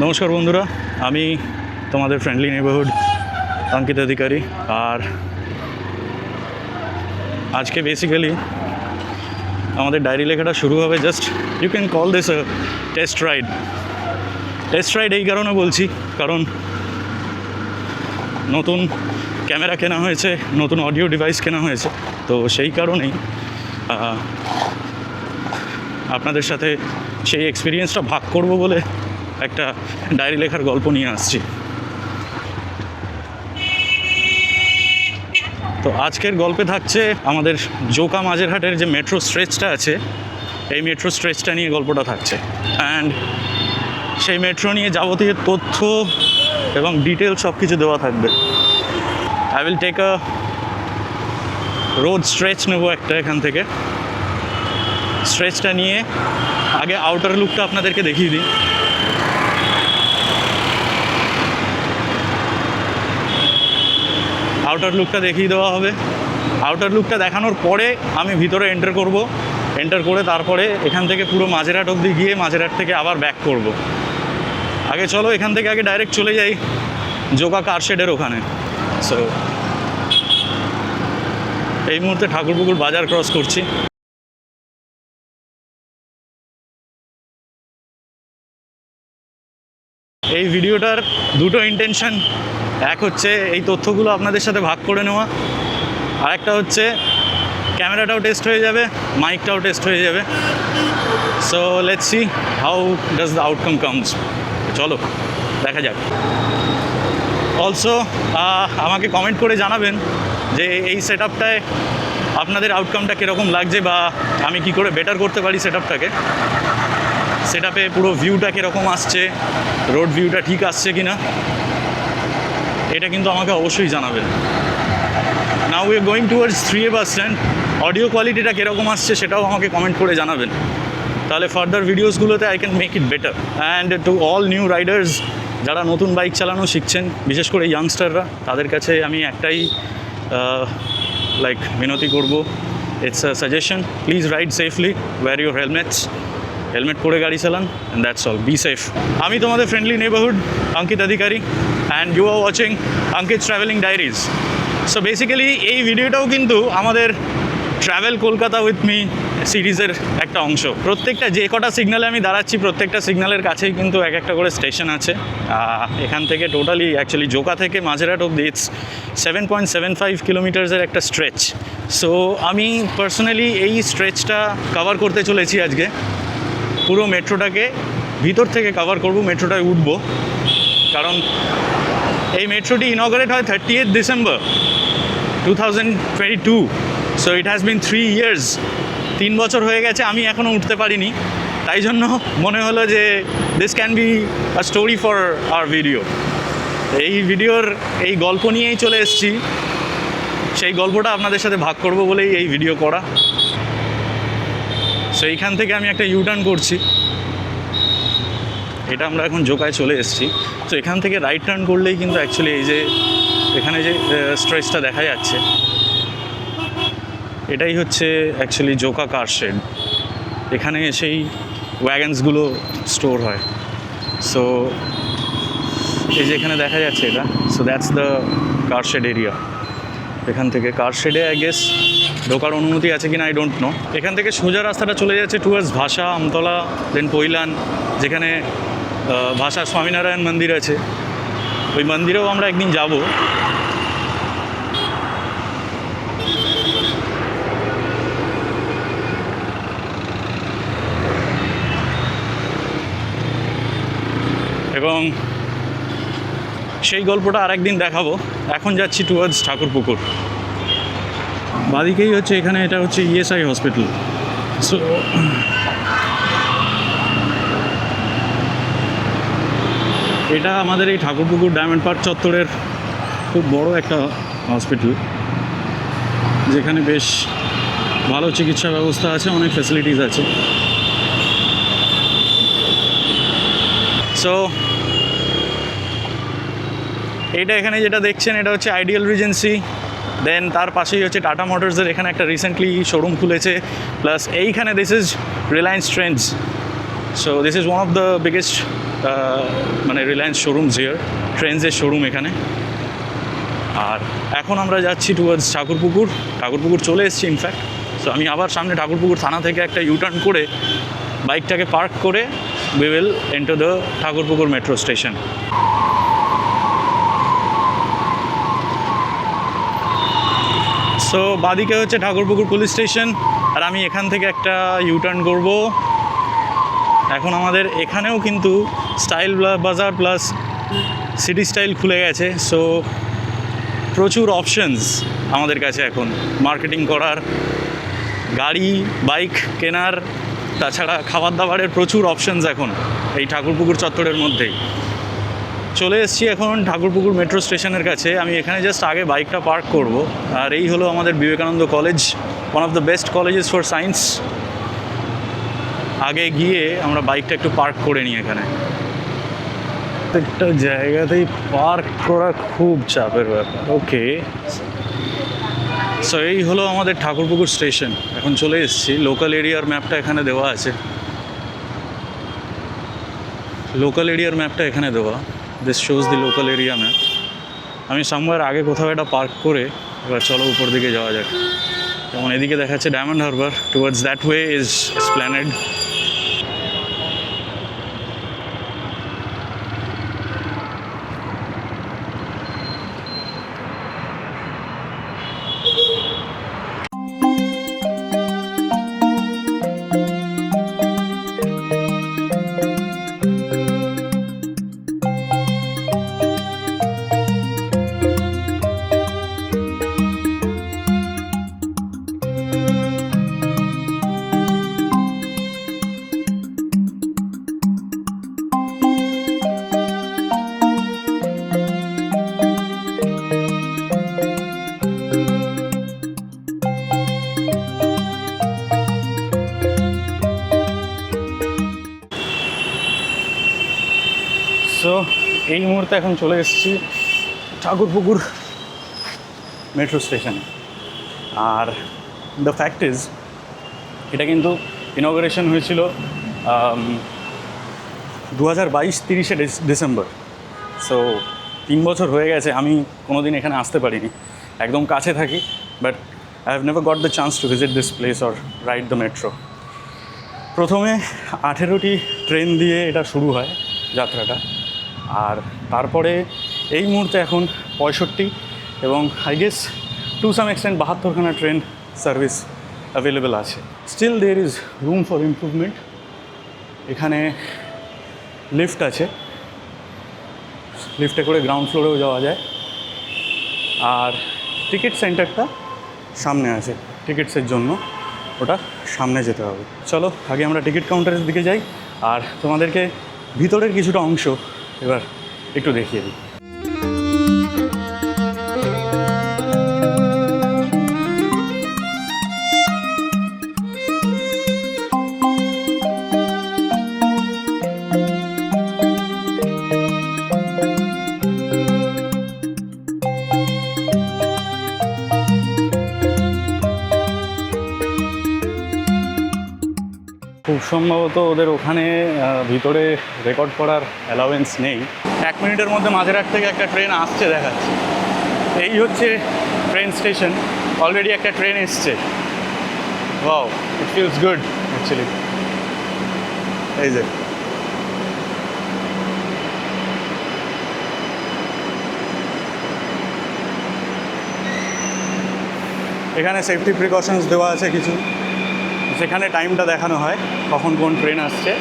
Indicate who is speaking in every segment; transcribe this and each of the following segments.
Speaker 1: নমস্কার বন্ধুরা, আমি তোমাদের ফ্রেন্ডলি নেইবারহুড অঙ্কিত অধিকারী। আর আজকে বেসিক্যালি আমাদের ডায়েরি লেখাটা শুরু হবে। Just you can call this a test ride. এই কারণে বলছি, কারণ নতুন ক্যামেরা কেনা হয়েছে, নতুন অডিও ডিভাইস কেনা হয়েছে, তো সেই কারণেই আপনাদের সাথে সেই এক্সপিরিয়েন্সটা ভাগ করব বলে একটা ডায়েরি লেখার গল্প নিয়ে আসছি। তো আজকের গল্পে থাকছে আমাদের জোকা মাঝেরহাটের যে মেট্রো স্ট্রেচটা আছে, এই মেট্রো স্ট্রেচটা নিয়ে গল্পটা থাকছে। অ্যান্ড সেই মেট্রো নিয়ে যাবতীয় তথ্য এবং ডিটেল সব কিছু দেওয়া থাকবে। I will take a road stretch নেবো একটা এখান থেকে। স্ট্রেচটা নিয়ে আগে আউটার লুকটা আপনাদেরকে দেখিয়ে দিই। আউটার লুকটা দেখিয়ে দেওয়া হবে। আউটার লুকটা দেখানোর পরে আমি ভিতরে এন্টার করে তারপরে এখান থেকে পুরো মাঝেরহাট অবধি গিয়ে মাঝেরহাট থেকে আবার ব্যাক করব। আগে চলো এখান থেকে আগে ডাইরেক্ট চলে যাই জোকা কার শেডের ওখানে। সো এই মুহূর্তে ঠাকুরপুকুর বাজার ক্রস করছি। এই ভিডিওটার দুটো ইন্টেনশন, এক হচ্ছে এই তথ্যগুলো আপনাদের সাথে ভাগ করে নেওয়া, আর একটা হচ্ছে ক্যামেরাটাও টেস্ট হয়ে যাবে, মাইকটাও টেস্ট হয়ে যাবে। So let's see how does the outcome comes. চলো দেখা যাক। অলসো আমাকে কমেন্ট করে জানাবেন যে এই সেট আপটায় আপনাদের আউটকামটা কীরকম লাগছে, বা আমি কি করে বেটার করতে পারি সেট আপে পুরো ভিউটা কীরকম আসছে, রোড ভিউটা ঠিক আসছে কি না, এটা কিন্তু আমাকে অবশ্যই জানাবেন। Now we are going towards 3A bus stand. Audio কোয়ালিটিটা কীরকম আসছে সেটাও আমাকে কমেন্ট করে জানাবেন, তাহলে ফার্দার ভিডিওসগুলোতে I can make it better. And to all new riders যারা নতুন বাইক চালানো শিখছেন, বিশেষ করে ইয়াংস্টাররা, তাদের কাছে আমি একটাই মিনতি করব, it's a suggestion, please ride safely, wear your helmet পরে গাড়ি চালান, and that's all. Be safe. আমি তোমাদের friendly neighbourhood Ankit Adhikari, and you are watching Ankit travelling diaries. So basically এই ভিডিওটাও কিন্তু আমাদের ট্রাভেল কলকাতা উইথ মি সিরিজের একটা অংশ। প্রত্যেকটা যে কটা সিগনালে আমি দাঁড়াচ্ছি, প্রত্যেকটা সিগন্যালের কাছেই কিন্তু এক একটা করে স্টেশন আছে। এখান থেকে টোটালি অ্যাকচুয়ালি জোকা থেকে মাঝেরহাট অব্দি ইটস 7.75 কিলোমিটার্সের একটা স্ট্রেচ। সো আমি পার্সোনালি এই স্ট্রেচটা কভার করতে চলেছি আজকে। পুরো মেট্রোটাকে ভিতর থেকে কভার করব, মেট্রোটায় উঠবো, কারণ এই মেট্রোটি ইনঅগারেট হয় 30th December 2022। So it has been 3 years। 3 বছর হয়ে গেছে, আমি এখনও উঠতে পারিনি। তাই জন্য মনে হলো যে this can be a story for our video. এই ভিডিওর এই গল্প নিয়েই চলে এসেছি, সেই গল্পটা আপনাদের সাথে ভাগ করব বলেই এই ভিডিও করা। সো এইখান থেকে আমি একটা ইউটার্ন করছি। এটা আমরা এখন জোকায় চলে এসেছি। তো এখান থেকে রাইট টার্ন করলেই কিন্তু অ্যাকচুয়ালি এই যে এখানে যে স্ট্রেচটা দেখা যাচ্ছে, এটাই হচ্ছে অ্যাকচুয়ালি জোকা কার শেড। এখানে সেই ওয়াগনসগুলো স্টোর হয়। সো এই যে এখানে দেখা যাচ্ছে এটা, so that's the car shed area. এখান থেকে কার শেডে আই গেস ঢোকার অনুমতি আছে কিনা আই ডোন্ট নো। এখান থেকে সোজা রাস্তাটা চলে যাচ্ছে টুয়ার্ডস ভাষা, আমতলা, দেন পৈলান, যেখানে ভাষা স্বামীনারায়ণ মন্দির আছে। ওই মন্দিরেও আমরা একদিন যাব। এবং সেই গল্পটা আরেকদিন দেখাবো। এখন যাচ্ছি টুয়ার্ডস ঠাকুরপুকুর। বাদিকেই হচ্ছে এখানে, এটা হচ্ছে ইএসআই হসপিটাল। সো এটা আমাদের এই ঠাকুরপুকুর ডায়মন্ড পার্ক চত্বরের খুব বড় একটা হসপিটাল, যেখানে বেশ ভালো চিকিৎসা ব্যবস্থা আছে, অনেক ফ্যাসিলিটিস আছে। সো এটা এখানে যেটা দেখছেন, এটা হচ্ছে আইডিয়াল রিজেন্সি। দেন তার পাশেই হচ্ছে টাটা মোটরসের এখানে একটা রিসেন্টলি শোরুম খুলেছে, প্লাস এইখানে this is Reliance Trends. So this is one of the biggest মানে রিলায়েন্স শোরুমস হিয়ার, ট্রেন্ডসের শোরুম এখানে। আর এখন আমরা যাচ্ছি টুয়ার্ডস ঠাকুরপুকুর চলে এসেছি ইনফ্যাক্ট। সো আমি আবার সামনে ঠাকুরপুকুর থানা থেকে একটা ইউটার্ন করে বাইকটাকে পার্ক করে we will enter the Thakurpukur metro station. So বাদিকে হচ্ছে ঠাকুরপুকুর পুলিশ স্টেশন, আর আমি এখান থেকে একটা ইউটার্ন করব। এখন আমাদের এখানেও কিন্তু স্টাইল বাজার প্লাস সিটি স্টাইল খুলে গেছে। সো প্রচুর অপশনস আমাদের কাছে এখন মার্কেটিং করার, গাড়ি বাইক কেনার, তাছাড়া খাবার দাবারের প্রচুর অপশনস এখন এই ঠাকুরপুকুর চত্বরের মধ্যেই। চলে এসেছি এখন ঠাকুরপুকুর মেট্রো স্টেশনের কাছে। আমি এখানে জাস্ট আগে বাইকটা পার্ক করব। আর এই হলো আমাদের Vivekananda college, one of the best colleges for science. আগে গিয়ে আমরা বাইকটা একটু পার্ক করে নিই এখানে। প্রত্যেকটা জায়গাতেই পার্ক করা খুব চাপের ব্যাপার। ওকে, সো এই হলো আমাদের ঠাকুরপুকুর স্টেশন। এখন চলে এসেছি, লোকাল এরিয়ার ম্যাপটা এখানে দেওয়া আছে, লোকাল এরিয়ার ম্যাপটা এখানে দেওয়া। This shows the local area map. আমি সামওয়্যার আগে কোথাও একটা পার্ক করে এবার চলো উপর দিকে যাওয়া যাক। যেমন এদিকে দেখাচ্ছে diamond Harbour, towards that way is Esplanade. So এই মুহূর্তে এখন চলে এসেছি ঠাকুরপুকুর মেট্রো স্টেশনে। আর দ্য ফ্যাক্ট ইজ, এটা কিন্তু ইনঅগারেশন হয়েছিল 2022 ডিসেম্বর। সো 3 বছর হয়ে গেছে আমি কোনো দিন এখানে আসতে পারিনি। একদম কাছে থাকি, but I have never got the chance to visit this place or ride the metro. প্রথমে 18টি ট্রেন দিয়ে এটা শুরু হয় যাত্রাটা, আর তারপরে এই মুহূর্তে এখন 65 এবং I guess to some extent 72খানা ট্রেন সার্ভিস অ্যাভেলেবেল আছে। Still there is room for improvement. এখানে লিফট আছে, লিফটে করে গ্রাউন্ড ফ্লোরেও যাওয়া যায়। আর টিকিট সেন্টারটা সামনে আছে, টিকিটসের জন্য ওটা সামনে যেতে হবে। চলো আগে আমরা টিকিট কাউন্টারের দিকে যাই, আর তোমাদেরকে ভিতরের কিছুটা অংশ এবার একটু দেখিয়ে দিই। খুব সম্ভবত ওদের ওখানে ভিতরে রেকর্ড করার অ্যালাউয়েন্স নেই। 1 মিনিটের মধ্যে মাঝেরহাট থেকে একটা ট্রেন আসছে দেখাচ্ছে। এই হচ্ছে ট্রেন স্টেশন, অলরেডি একটা ট্রেন এসছে। Wow, it feels good actually. এই যে এখানে সেফটি প্রিকশনস দেওয়া আছে কিছু, সেখানে টাইমটা দেখানো হয় কখন কোন ট্রেন আসছে।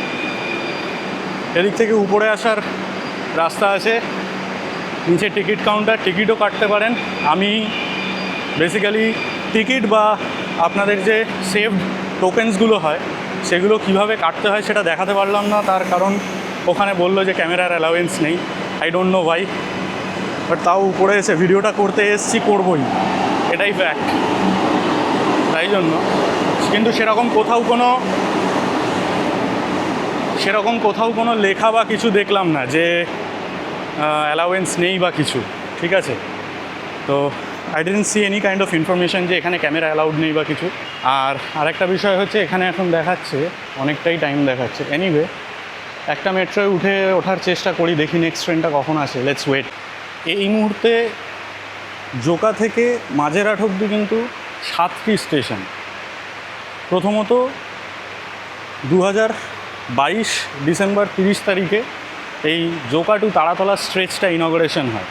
Speaker 1: এদিক থেকে উপরে আসার রাস্তা আছে, নিচে টিকিট কাউন্টার, টিকিটও কাটতে পারেন। আমি বেসিক্যালি টিকিট বা আপনাদের যে সেভড টোকেন্সগুলো হয় সেগুলো কিভাবে কাটতে হয় সেটা দেখাতে পারলাম না, তার কারণ ওখানে বললো যে ক্যামেরার অ্যালাউয়েন্স নেই। I don't know Y, but তাও উপরে এসে ভিডিওটা করতে এসেছি, করবই, এটাই ফ্যাক্ট। তাই জন্য কিন্তু সেরকম কোথাও কোনো লেখা বা কিছু দেখলাম না যে অ্যালাউয়েন্স নেই বা কিছু, ঠিক আছে। তো I didn't C any kind of information যে এখানে ক্যামেরা অ্যালাউড নেই বা কিছু। আর আরেকটা বিষয় হচ্ছে এখানে এখন দেখাচ্ছে অনেকটাই টাইম দেখাচ্ছে। এনিওয়ে একটা মেট্রোয় ওঠার চেষ্টা করি, দেখি নেক্সট ট্রেনটা কখন আসে। Let's wait. এই মুহূর্তে জোকা থেকে মাঝেরহাট অবধি কিন্তু 7টি স্টেশন। প্রথমত 2022 ডিসেম্বর 30 তারিখে এই জোকা টু তারাতলা স্ট্রেচটা ইনগরেশন হয়।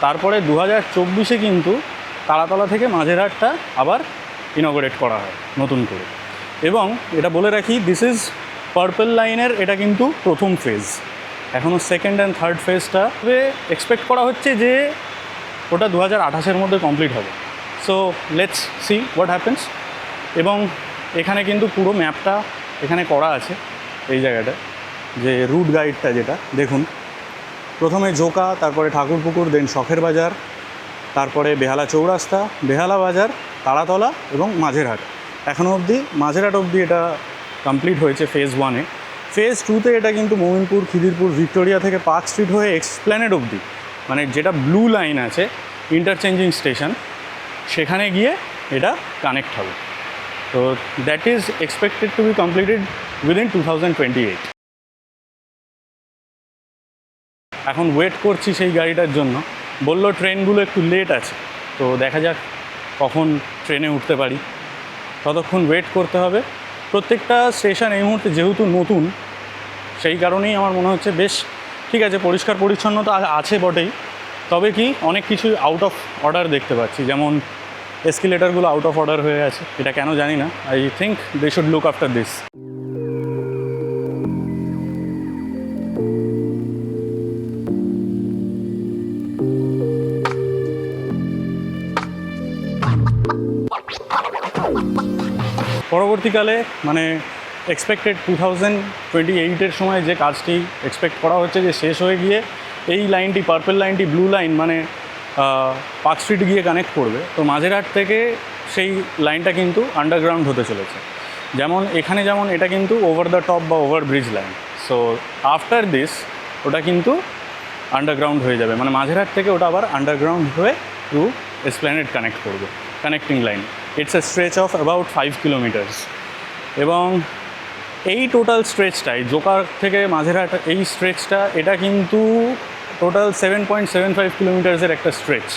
Speaker 1: তারপরে 2024-এ কিন্তু তারাতলা থেকে মাঝেরহাটটা আবার ইনগরেট করা হয় নতুন করে। এবং এটা বলে রাখি, দিস ইজ পার্পল লাইনের, এটা কিন্তু প্রথম ফেজ, এখনও সেকেন্ড অ্যান্ড থার্ড ফেজটা এক্সপেক্ট করা হচ্ছে যে ওটা 2028-এর মধ্যে কমপ্লিট হবে। So let's see what happens. এবং এখানে কিন্তু পুরো ম্যাপটা এখানে করা আছে, এই জায়গাটা যে রুট গাইডটা, যেটা দেখুন, প্রথমে জোকা, তারপরে ঠাকুরপুকুর, দেন শখের বাজার, তারপরে বেহালা চৌরাস্তা, বেহালা বাজার, তারাতলা এবং মাঝেরহাট। এখনও অবধি মাঝেরহাট অবধি এটা কমপ্লিট হয়েছে ফেজ 1-এ। ফেজ 2-তে এটা কিন্তু মোমিনপুর, খিদিরপুর, ভিক্টোরিয়া থেকে পার্ক স্ট্রিট হয়ে এক্সপ্ল্যানেড অবধি, মানে যেটা ব্লু লাইন আছে ইন্টারচেঞ্জিং স্টেশন, সেখানে গিয়ে এটা কানেক্ট হবে। তো that is expected to be completed within 2028। এখন ওয়েট করছি সেই গাড়িটার জন্য। বললো ট্রেনগুলো একটু লেট আছে, তো দেখা যাক কখন ট্রেনে উঠতে পারি, ততক্ষণ ওয়েট করতে হবে। প্রত্যেকটা স্টেশন এই মুহূর্তে যেহেতু নতুন, সেই কারণেই আমার মনে হচ্ছে বেশ ঠিক আছে, পরিষ্কার পরিচ্ছন্নতা আছে বটেই, তবে কি অনেক কিছুই আউট অফ অর্ডার দেখতে পাচ্ছি। যেমন এসকেলেটারগুলো আউট অফ অর্ডার হয়ে আছে, এটা কেন জানি না। I think they should look after this. পরবর্তীকালে মানে এক্সপেক্টেড 2028-এর সময় যে কাজটি এক্সপেক্ট করা হচ্ছে যে শেষ হয়ে গিয়ে এই লাইনটি, পার্পল লাইনটি ব্লু লাইন মানে পার্ক স্ট্রিট গিয়ে কানেক্ট করবে। তো মাঝেরহাট থেকে সেই লাইনটা কিন্তু আন্ডারগ্রাউন্ড হতে চলেছে। যেমন এখানে যেমন এটা কিন্তু ওভার দ্য টপ বা over bridge line. So after this ওটা কিন্তু আন্ডারগ্রাউন্ড হয়ে যাবে, মানে মাঝেরহাট থেকে ওটা আবার আন্ডারগ্রাউন্ড হয়ে টু এসপ্ল্যানেড কানেক্ট করবে, connecting line. It's a stretch of about 5 kilometres. এবং এই টোটাল স্ট্রেচটাই জোকার থেকে মাঝেরহাট, এই স্ট্রেচটা এটা কিন্তু টোটাল 7.75 কিলোমিটার্সের একটা স্ট্রেচ,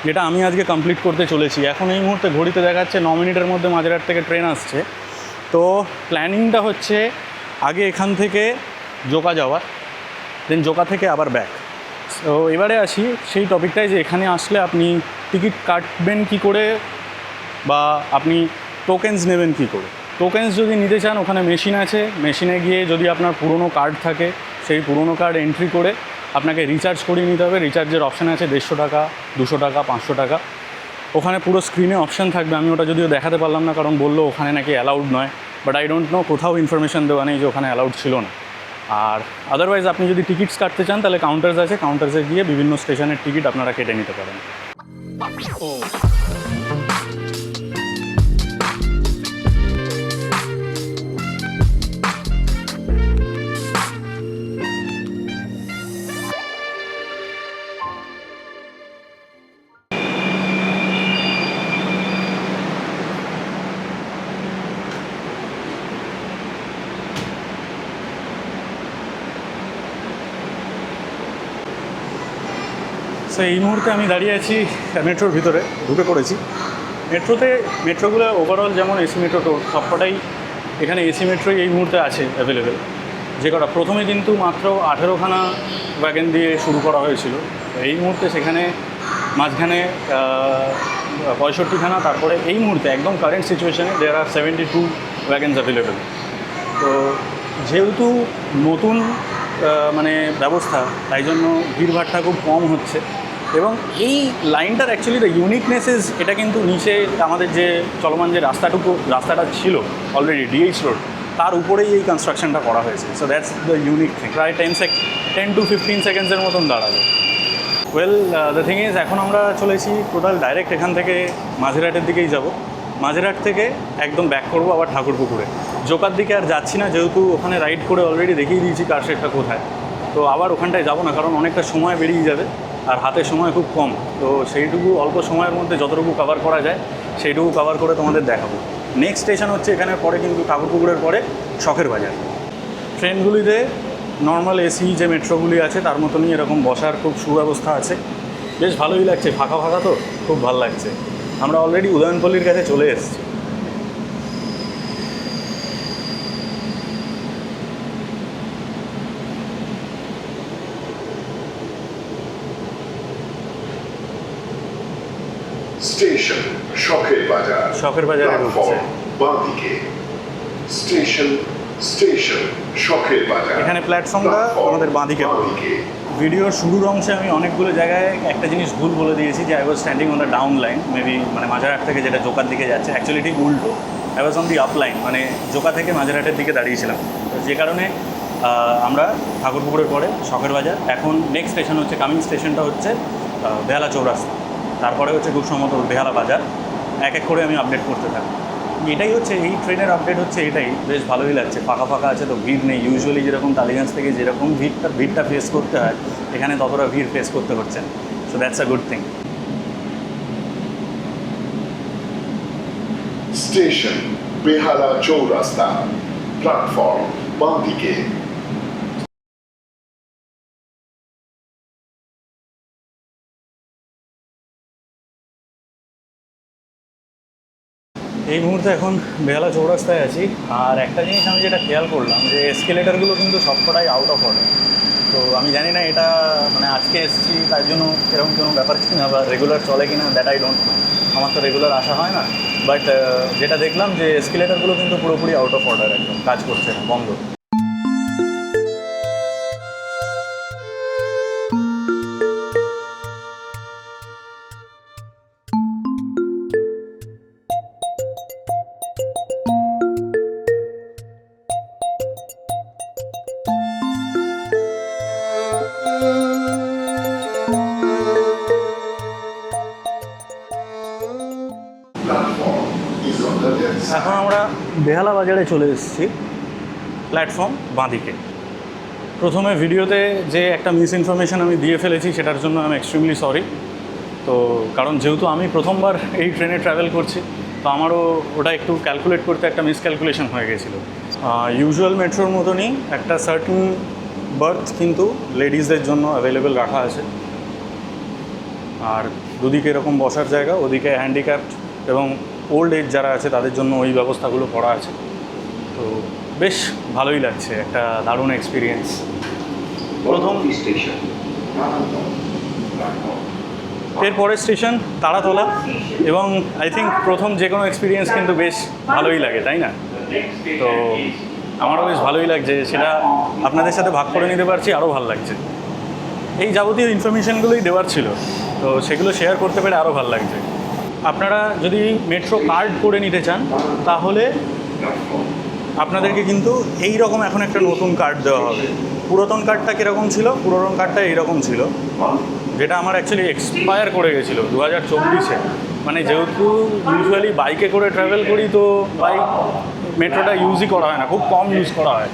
Speaker 1: যেটা আমি আজকে কমপ্লিট করতে চলেছি। এখন এই মুহূর্তে ঘড়িতে দেখাচ্ছে 9 মিনিটের মধ্যে মাঝেরহাট থেকে ট্রেন আসছে। তো প্ল্যানিংটা হচ্ছে আগে এখান থেকে জোকা যাওয়া, দেন জোকা থেকে আবার ব্যাক। তো এবারে আসি সেই টপিকটায় যে এখানে আসলে আপনি টিকিট কাটবেন কী করে, বা আপনি টোকেন্স নেবেন কী করে। টোকেন্স যদি নিতে চান, ওখানে মেশিন আছে, মেশিনে গিয়ে যদি আপনার পুরনো কার্ড থাকে, সেই পুরনো কার্ড এন্ট্রি করে আপনাকে রিচার্জ করিয়ে নিতে হবে। রিচার্জের অপশান আছে 150 টাকা, 200 টাকা, 500 টাকা। ওখানে পুরো স্ক্রিনে অপশান থাকবে। আমি ওটা যদিও দেখাতে পারলাম না, কারণ বললো ওখানে নাকি অ্যালাউড নয়, বাট আই ডোন্ট নো, কোথাও ইনফরমেশান দেওয়া নেই যে ওখানে অ্যালাউড ছিল না। আর আদারওয়াইজ আপনি যদি টিকিটস কাটতে চান, তাহলে কাউন্টার্স আছে, কাউন্টার্সে গিয়ে বিভিন্ন স্টেশনের টিকিট আপনারা কেটে নিতে পারেন। সো এই মুহূর্তে আমি দাঁড়িয়ে আছি মেট্রোর ভিতরে, ঢুকে পড়েছি। মেট্রোগুলো ওভারঅল যেমন এসি মেট্রো সবকটাই এখানে এসি মেট্রোই এই মুহূর্তে আছে অ্যাভেলেবেল। যে কটা প্রথমে কিন্তু মাত্র 18খানা ওয়াগন দিয়ে শুরু করা হয়েছিল, এই মুহূর্তে সেখানে মাঝখানে 65খানা, তারপরে এই মুহূর্তে একদম কারেন্ট সিচুয়েশানে দেয়ার আর 72 ওয়াগনস অ্যাভেলেবেল। তো যেহেতু নতুন মানে ব্যবস্থা, তাই জন্য ভিড়ভাড়টা খুব কম হচ্ছে। এবং এই লাইনটার অ্যাকচুয়ালি দ্য ইউনিকনেস ইজ, এটা কিন্তু নিচে আমাদের যে চলমান যে রাস্তাটা ছিল অলরেডি ডিএইচ রোড, তার উপরেই এই কনস্ট্রাকশনটা করা হয়েছে। So that's the unique thing. প্রায় 10 to 15 সেকেন্ডসের মতন দাঁড়াবে। ওয়েল, দ্য থিং ইজ, এখন আমরা চলেছি টোটাল ডাইরেক্ট এখান থেকে মাঝেরহাটের দিকেই যাব। মাঝেরহাট থেকে একদম ব্যাক করবো আবার ঠাকুরপুকুরে। জোকার দিকে আর যাচ্ছি না, যেহেতু ওখানে রাইড করে অলরেডি দেখিয়ে দিয়েছি কার শেডটা কোথায়। তো আবার ওখানটায় যাবো না, কারণ অনেকটা সময় বেরিয়ে যাবে, আর হাতে সময় খুব কম। তো সেইটুকু অল্প সময়ের মধ্যে যতটুকু কভার করা যায় সেইটুকু কভার করে তোমাদের দেখাবো। নেক্সট স্টেশন হচ্ছে এখানে পরে কিন্তু ঠাকুরপুকুরের পরে শখের বাজার। ট্রেনগুলিতে নর্মাল এসি যে মেট্রোগুলি আছে তার মতনই এরকম বসার খুব সুব্যবস্থা আছে, বেশ ভালোই লাগছে, ফাঁকা ফাঁকা তো খুব ভালো লাগছে। আমরা অলরেডি উদয়নপল্লির কাছে চলে এসেছি।
Speaker 2: স্টেশন শখের বাজার,
Speaker 1: শখের বাজারে ঢুকছে।
Speaker 2: বাঁদিকে স্টেশন, স্টেশন শখের বাজার।
Speaker 1: এখানে প্ল্যাটফর্মটা আমাদের বাঁদিকে। ভিডিওর শুরুর অংশে আমি অনেকগুলো জায়গায় একটা জিনিস ভুল বলে দিয়েছি যে I was standing on the down line, maybe মানে মাঝেরহাট থেকে যেটা জোকার দিকে যাচ্ছে, অ্যাকচুয়ালি ঠিক উল্টো। I was on the up line, মানে জোকা থেকে মাঝেরহাটের দিকে দাঁড়িয়েছিলাম। তো যে কারণে আমরা ঠাকুরপুকুরের পরে শখের বাজার, এখন নেক্সট স্টেশন হচ্ছে কামিং স্টেশনটা হচ্ছে বেহালা চৌরাস্তা, তারপরে হচ্ছে খুব সম্ভবত বেহালা বাজার। এক এক করে আমি আপডেট করতে থাকি। এটাই হচ্ছে এই ট্রেনের আপডেট হচ্ছে এটাই, বেশ ভালোই লাগছে, ফাঁকা ফাঁকা আছে তো, ভিড় নেই। ইউজুয়ালি যেরকম টালিগঞ্জ থেকে যেরকম ভিড়টা ফেস করতে হয়, এখানে ততটা ভিড় ফেস করতে হচ্ছে না। So that's a good thing.
Speaker 2: Station Behala Chowrasta, platform বাঁদিকে।
Speaker 1: এই মুহূর্তে এখন বেহালা চৌরাস্তায় আছি। আর একটা জিনিস আমি যেটা খেয়াল করলাম যে এসকেলেটারগুলো কিন্তু সবকটাই আউট অফ অর্ডার। তো আমি জানি না এটা মানে আজকে এসেছি তার জন্য এরকম কোনো ব্যাপার কিনা বা রেগুলার চলে কিনা, দ্যাট আই ডোন্ট নো। আমার তো রেগুলার আসা হয় না, বাট যেটা দেখলাম যে এসকেলেটারগুলো কিন্তু পুরোপুরি আউট অফ অর্ডার, একদম কাজ করছে না, বন্ধ। এখন আমরা বেহালা বাজারে চলে এসেছি, প্ল্যাটফর্ম বাঁদিকে। প্রথমে ভিডিওতে যে একটা মিস ইনফরমেশান আমি দিয়ে ফেলেছি সেটার জন্য আমি এক্সট্রিমলি সরি। তো কারণ যেহেতু আমি প্রথমবার এই ট্রেনে ট্রাভেল করছি, তো আমারও ওটা একটু ক্যালকুলেট করতে একটা মিসক্যালকুলেশন হয়ে গেছিলো। ইউজুয়াল মেট্রোর মতনই একটা সার্টেন বার্থ কিন্তু লেডিসদের জন্য অ্যাভেলেবেল রাখা আছে, আর দুদিকে এরকম বসার জায়গা, ওদিকে হ্যান্ডিক্যাপড এবং ওল্ড এজ যারা আছে তাদের জন্য ওই ব্যবস্থাগুলো করা আছে। তো বেশ ভালোই লাগছে, একটা দারুণ এক্সপিরিয়েন্স। প্রথম
Speaker 2: স্টেশন
Speaker 1: এরপরের স্টেশন তারাতলা, এবং আই থিঙ্ক প্রথম যে কোনো এক্সপিরিয়েন্স কিন্তু বেশ ভালোই লাগে, তাই না? তো আমারও বেশ ভালোই লাগছে, সেটা আপনাদের সাথে ভাগ করে নিতে পারছি, আরও ভালো লাগছে। এই যাবতীয় ইনফরমেশানগুলোই দেওয়ার ছিল, তো সেগুলো শেয়ার করতে পেরে আরও ভালো লাগছে। আপনারা যদি মেট্রো কার্ড করে নিতে চান তাহলে আপনাদেরকে কিন্তু এই রকম এখন একটা নতুন কার্ড দেওয়া হবে। পুরাতন কার্ডটা কীরকম ছিল? পুরাতন কার্ডটা এইরকম ছিল, যেটা আমার অ্যাকচুয়ালি এক্সপায়ার করে গেছিলো 2024-এ। মানে যেহেতু ইউজুয়ালি বাইকে করে ট্রাভেল করি, তো বাইক মেট্রোটা ইউজই করা হয় না, খুব কম ইউজ করা হয়,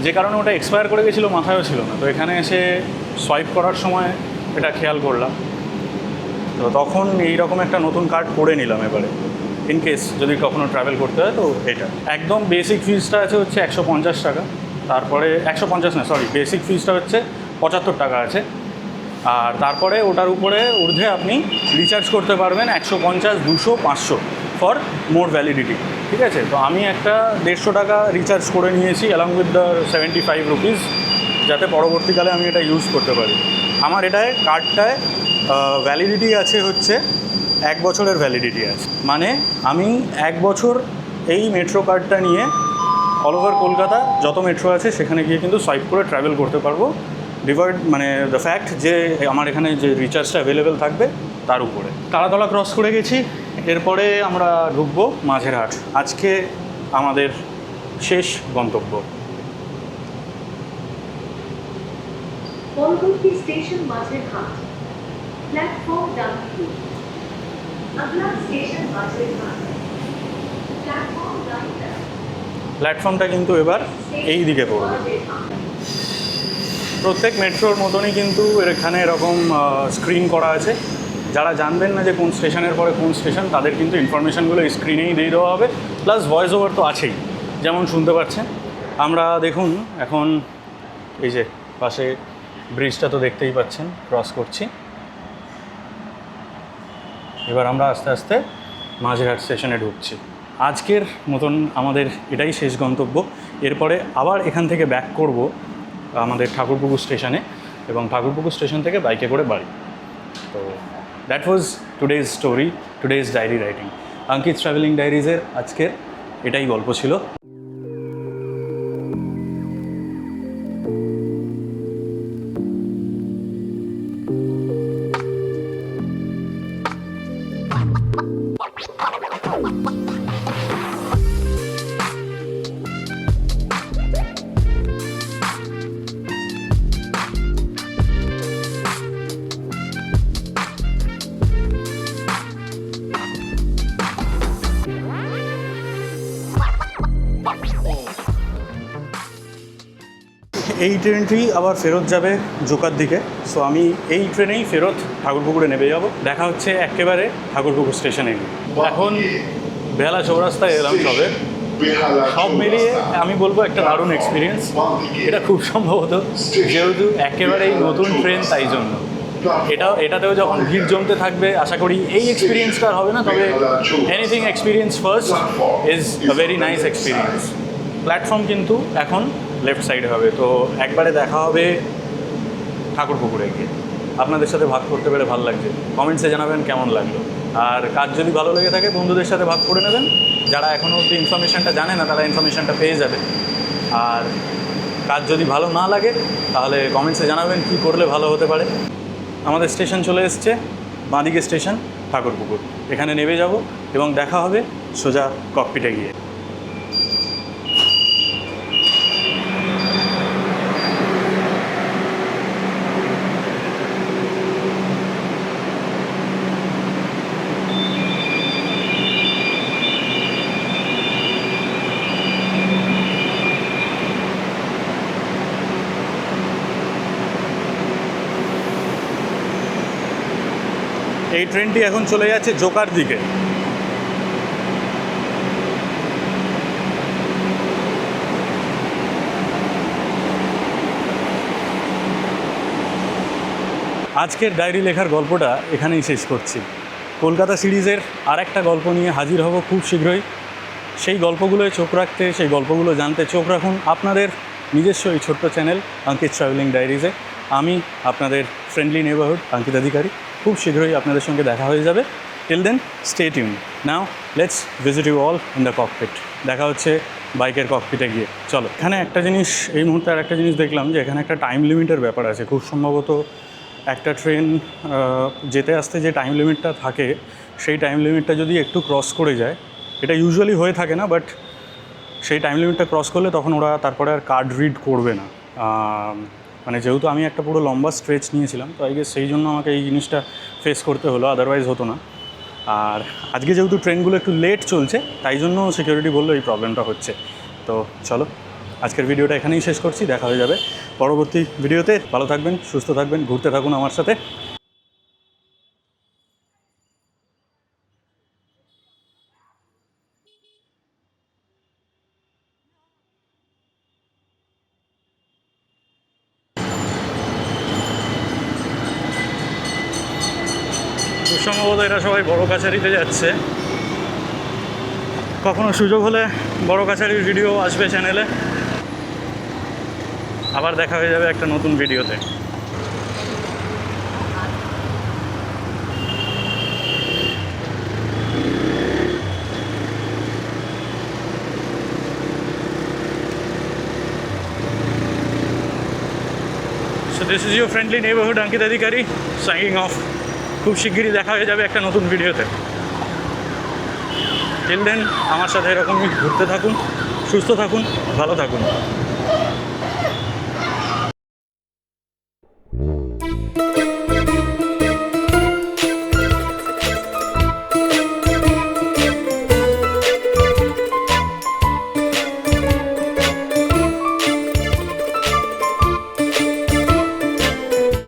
Speaker 1: যে কারণে ওটা এক্সপায়ার করে গেছিলো, মাথায়ও ছিল না। তো এখানে এসে সোয়াইপ করার সময় এটা খেয়াল করলাম, তো তখন এইরকম একটা নতুন কার্ড করে নিলাম এবারে, ইন কেস যদি কখনো ট্রাভেল করতে হয়। তো এটা একদম বেসিক ফিজটা আছে হচ্ছে 150 টাকা, তারপরে 150 না সরি, বেসিক ফিজটা হচ্ছে 75 টাকা আছে, আর তারপরে ওটার উপরে ঊর্ধ্বে আপনি রিচার্জ করতে পারবেন 150, 200, 500 ফর মোর ভ্যালিডিটি। ঠিক আছে, তো আমি একটা 150 টাকা রিচার্জ করে নিয়েছি অ্যালং উইথ দ্য 75 রুপিস, যাতে পরবর্তীকালে আমি এটা ইউজ করতে পারি। আমার এটায় কার্ডটায় ভ্যালিডিটি আছে হচ্ছে 1 বছরের ভ্যালিডিটি আছে, মানে আমি 1 বছর এই মেট্রো কার্ডটা নিয়ে অল ওভার কলকাতা যত মেট্রো আছে সেখানে গিয়ে কিন্তু সোয়াইপ করে ট্রাভেল করতে পারবো, ডিভাইড মানে দ্য ফ্যাক্ট যে আমার এখানে যে রিচার্জটা অ্যাভেলেবেল থাকবে তার উপরে। তারাতলা ক্রস করে গেছি, এরপরে আমরা ঢুকবো মাঝেরহাট, আজকে আমাদের শেষ গন্তব্য।
Speaker 3: পরবর্তী স্টেশন মাঝেরহাট, প্ল্যাটফর্ম ডানকুনি। আগলা স্টেশন মাঝেরহাট, প্ল্যাটফর্ম ডানকুনি।
Speaker 1: প্ল্যাটফর্মটা কিন্তু এবার এই দিকে পড়বে। প্রত্যেক মেট্রোর মতনই কিন্তু এখানে এরকম স্ক্রিন করা আছে, যারা জানবেন না যে কোন স্টেশনের পরে কোন স্টেশন, তাদের কিন্তু ইনফরমেশানগুলো এই স্ক্রিনেই দিয়ে দেওয়া হবে, প্লাস ভয়েস ওভার তো আছেই, যেমন শুনতে পাচ্ছেন। আমরা দেখুন এখন এই যে পাশে ব্রিজটা তো দেখতেই পাচ্ছেন, ক্রস করছি। এবার আমরা আস্তে আস্তে মাঝেরহাট স্টেশনে ঢুকছি। আজকের মতন আমাদের এটাই শেষ গন্তব্য। এরপরে আবার এখান থেকে ব্যাক করব আমাদের ঠাকুরপুকুর স্টেশনে, এবং ঠাকুরপুকুর স্টেশন থেকে বাইকে করে বাড়ি। তো that was today's story, today's diary writing. Ankit travelling ডায়েরিজের আজকের এটাই গল্প ছিল। এই ট্রেনটি আবার ফেরত যাবে জোকার দিকে। সো আমি এই ট্রেনেই ফেরত ঠাকুরপুকুরে নেমে যাব। দেখা হচ্ছে একেবারে ঠাকুরপুকুর স্টেশনে। এখন বেহালা চৌরাস্তায় এলাম সবে। সব মিলিয়ে আমি বলবো একটা দারুণ এক্সপিরিয়েন্স। এটা খুব সম্ভবত যেহেতু একেবারেই নতুন ট্রেন, তাই জন্য এটাতেও যখন ভিড় জমতে থাকবে, আশা করি এই এক্সপিরিয়েন্সটা আর হবে না। তবে anything experience first is a very nice experience. Platform কিন্তু এখন লেফট সাইডে হবে। তো একবারে দেখা হবে ঠাকুরপুকুরে গিয়ে। আপনাদের সাথে ভাগ করতে পেরে ভালো লাগছে। কমেন্টসে জানাবেন কেমন লাগলো। আর কাজ যদি ভালো লেগে থাকে বন্ধুদের সাথে ভাগ করে নেবেন। যারা এখনও অবধি ইনফরমেশানটা জানে না তারা ইনফরমেশানটা পেয়ে যাবে। আর কাজ যদি ভালো না লাগে তাহলে কমেন্টসে জানাবেন কী করলে ভালো হতে পারে। আমাদের স্টেশন চলে এসছে, বাঁদিকে স্টেশন ঠাকুরপুকুর। এখানে নেমে যাব এবং দেখা হবে সোজা ককপিটে গিয়ে। এই ট্রেনটি এখন চলে যাচ্ছে জোকার দিকে। আজকের ডায়েরি লেখার গল্পটা এখানেই শেষ করছি। কলকাতা সিরিজের আর একটা গল্প নিয়ে হাজির হব খুব শীঘ্রই। সেই গল্পগুলোয় চোখ রাখতে, সেই গল্পগুলো জানতে চোখ রাখুন আপনাদের নিজস্ব এই ছোট্ট চ্যানেল অঙ্কিত ট্রাভেলিং ডায়েরিজে। আমি আপনাদের ফ্রেন্ডলি নেবারহুড অঙ্কিত অধিকারী। খুব শীঘ্রই আপনাদের সঙ্গে দেখা হয়ে যাবে। Till then stay tuned. Now let's visit you all in the cockpit. দেখা হচ্ছে বাইকের ককপিটে গিয়ে। চলো। এখানে একটা জিনিস, এই মুহূর্তে আর একটা জিনিস দেখলাম যে এখানে একটা টাইম লিমিটের ব্যাপার আছে। খুব সম্ভবত একটা ট্রেন যেতে আসতে যে টাইম লিমিটটা থাকে, সেই টাইম লিমিটটা যদি একটু ক্রস করে যায়, এটা ইউজুয়ালি হয়ে থাকে না, বাট সেই টাইম লিমিটটা ক্রস করলে তখন ওরা তারপরে আর কার্ড রিড করবে না। মানে যেহেতু আমি একটা পুরো লম্বা স্ট্রেচ নিয়েছিলাম, তো আই গেস সেই জন্য আমাকে এই জিনিসটা ফেস করতে হলো, আদারওয়াইজ হতো না। আর আজকে যেহেতু ট্রেনগুলো একটু লেট চলছে, তাই জন্য সিকিউরিটি বললো এই প্রবলেমটা হচ্ছে। তো চলো, আজকের ভিডিওটা এখানেই শেষ করছি। দেখা হয়ে যাবে পরবর্তী ভিডিওতে। ভালো থাকবেন, সুস্থ থাকবেন, ঘুরতে থাকুন আমার সাথে। খুব সম্ভবত এরা সবাই বড় কাছারিতে যাচ্ছে। কখনো সুযোগ হলে বড় কাছারির ভিডিও আসবে চ্যানেলে। আবার দেখা হয়ে যাবে একটা নতুন ভিডিওতে। So this is your friendly neighborhood Ankit Adhikari signing off. খুব শিগগিরই দেখা হয়ে যাবে একটা নতুন ভিডিওতে। টিল দেন আমার সাথে এরকমই ঘুরতে থাকুন, সুস্থ থাকুন, ভালো থাকুন।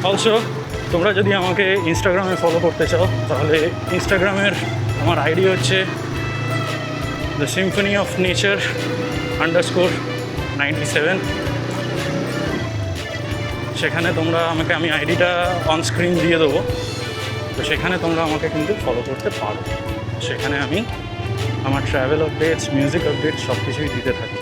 Speaker 1: অলসো তোমরা যদি আমাকে ইনস্টাগ্রামে ফলো করতে চাও, তাহলে ইনস্টাগ্রামের আমার আইডি হচ্ছে দ্য সিম্ফনি অফ নেচার _97। সেখানে তোমরা আমি আইডিটা অন স্ক্রিন দিয়ে দেবো, তো সেখানে তোমরা আমাকে কিন্তু ফলো করতে পারো। সেখানে আমি আমার ট্রাভেল আপডেটস, মিউজিক আপডেটস সব কিছুই দিতে থাকি।